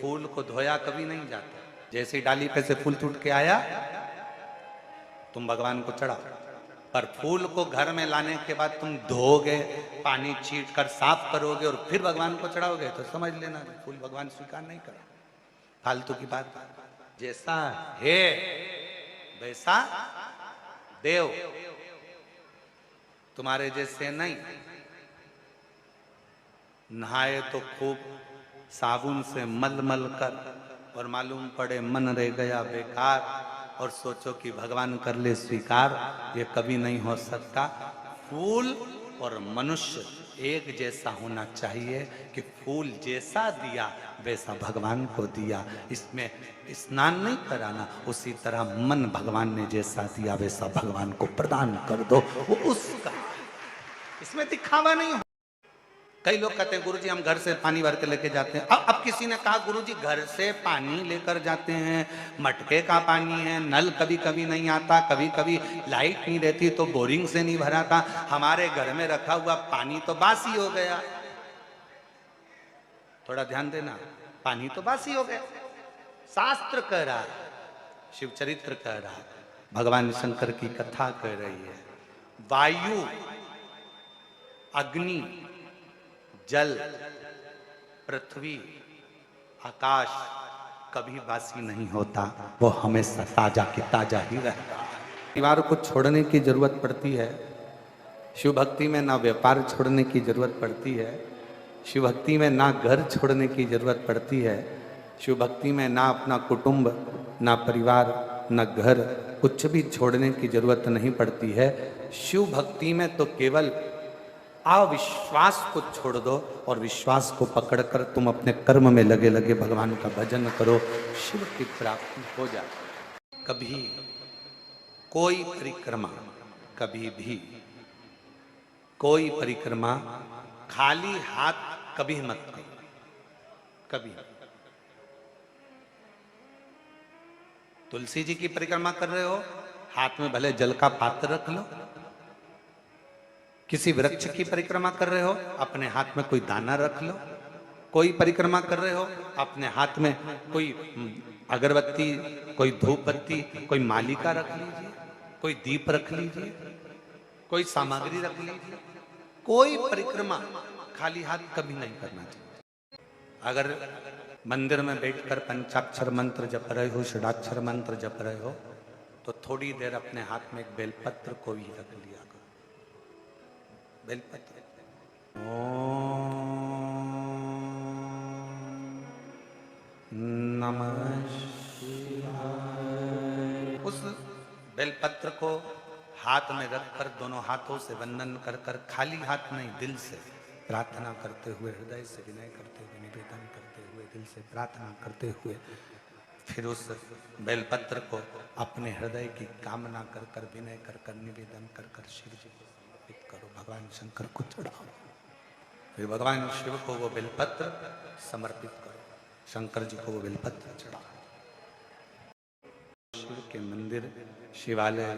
फूल को धोया कभी नहीं जाता। जैसे ही डाली पे से फूल टूट के आया तुम भगवान को चढ़ाओ, पर फूल को घर में लाने के बाद तुम धोगे, पानी छीट कर साफ करोगे और फिर भगवान को चढ़ाओगे तो समझ लेना फूल भगवान स्वीकार नहीं करे। फालतू की बात। जैसा है वैसा देव, तुम्हारे जैसे नहीं। नहाए तो खूब साबुन से मल मल कर और मालूम पड़े मन रह गया बेकार, और सोचो कि भगवान कर ले स्वीकार, ये कभी नहीं हो सकता। फूल और मनुष्य एक जैसा होना चाहिए कि फूल जैसा दिया वैसा भगवान को दिया। इसमें स्नान नहीं कराना, उसी तरह मन भगवान ने जैसा दिया वैसा भगवान को प्रदान कर दो, वो उसका। इसमें दिखावा नहीं हो। कई लोग कहते हैं गुरुजी हम घर से पानी भर के लेके जाते हैं। अब किसी ने कहा गुरुजी घर से पानी लेकर जाते हैं, मटके का पानी है, नल कभी कभी नहीं आता, कभी कभी लाइट नहीं रहती तो बोरिंग से नहीं भराता, हमारे घर में रखा हुआ पानी तो बासी हो गया। थोड़ा ध्यान देना, पानी तो बासी हो गया। शास्त्र कह रहा है, शिव चरित्र कह रहा है, भगवान शंकर की कथा कह रही है। वायु, अग्नि, जल, पृथ्वी, आकाश कभी बासी नहीं होता, वो हमेशा ताजा की ताजा ही रहता है। परिवार को छोड़ने की जरूरत पड़ती है। शिव भक्ति में ना व्यापार छोड़ने की जरूरत पड़ती है, शिव भक्ति में ना घर छोड़ने की जरूरत पड़ती है, शिव भक्ति में ना अपना कुटुंब, ना परिवार, ना घर, कुछ भी छोड़ने की जरूरत नहीं पड़ती है। शिव भक्ति में तो केवल अविश्वास को छोड़ दो और विश्वास को पकड़कर तुम अपने कर्म में लगे लगे भगवान का भजन करो, शिव की प्राप्ति हो जाए। कभी कोई परिक्रमा, कभी भी कोई परिक्रमा खाली हाथ कभी मत करो, कभी। तुलसी जी की परिक्रमा कर रहे हो, हाथ में भले जल का पात्र रख लो। किसी वृक्ष की परिक्रमा कर रहे हो, अपने हाथ में कोई दाना रख लो। कोई परिक्रमा कर रहे हो, अपने हाथ में कोई अगरबत्ती, कोई धूप बत्ती, कोई मालिका रख लीजिए, कोई दीप रख लीजिए, कोई सामग्री रख लीजिए। कोई परिक्रमा खाली हाथ कभी नहीं करना चाहिए। अगर मंदिर में बैठकर पंचाक्षर मंत्र जप रहे हो, षडाक्षर मंत्र जप रहे हो, तो थोड़ी देर अपने हाथ में एक बेलपत्र को भी रख लिया करो। बेलपत्र। नमः शिवाय। उस बेलपत्र को हाथ में रखकर दोनों हाथों से वंदन कर कर, खाली हाथ नहीं, दिल से प्रार्थना करते हुए, हृदय से विनय करते हुए, निवेदन करते हुए, दिल से प्रार्थना करते हुए, फिर उस बेलपत्र को अपने हृदय की कामना कर कर, विनय कर कर, निवेदन कर कर शिव जी को समर्पित करो, भगवान शंकर को चढ़ाओ। फिर भगवान शिव को वो बेलपत्र समर्पित करो, शंकर जी को वो बेलपत्र चढ़ाओ। शिव के मंदिर, शिवालय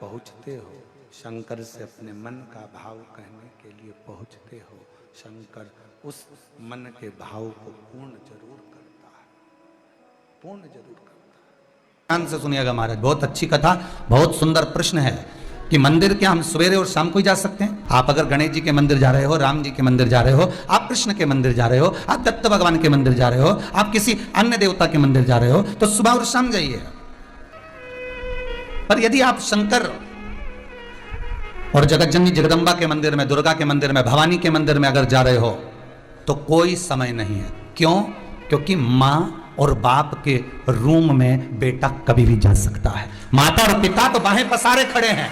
पहुंचते हो, शंकर से अपने मन का भाव कहने के लिए पहुंचते हो, शंकर उस मन के भाव को पूर्ण जरूर करता है, पूर्ण जरूर करता है। ध्यान से सुनिएगा महाराज, बहुत अच्छी कथा, बहुत सुंदर प्रश्न है कि मंदिर क्या हम सवेरे और शाम को ही जा सकते हैं? आप अगर गणेश जी के मंदिर जा रहे हो, राम जी के मंदिर जा रहे हो, आप कृष्ण के मंदिर जा रहे हो, आप दत्त भगवान के मंदिर जा रहे हो, आप किसी अन्य देवता के मंदिर जा रहे हो, तो सुबह और शाम जाइए। पर यदि आप शंकर और जगत जननी जगदम्बा के मंदिर में, दुर्गा के मंदिर में, भवानी के मंदिर में अगर जा रहे हो तो कोई समय नहीं है। क्यों? क्योंकि माँ और बाप के रूम में बेटा कभी भी जा सकता है। माता और पिता तो बाहें पसारे खड़े हैं,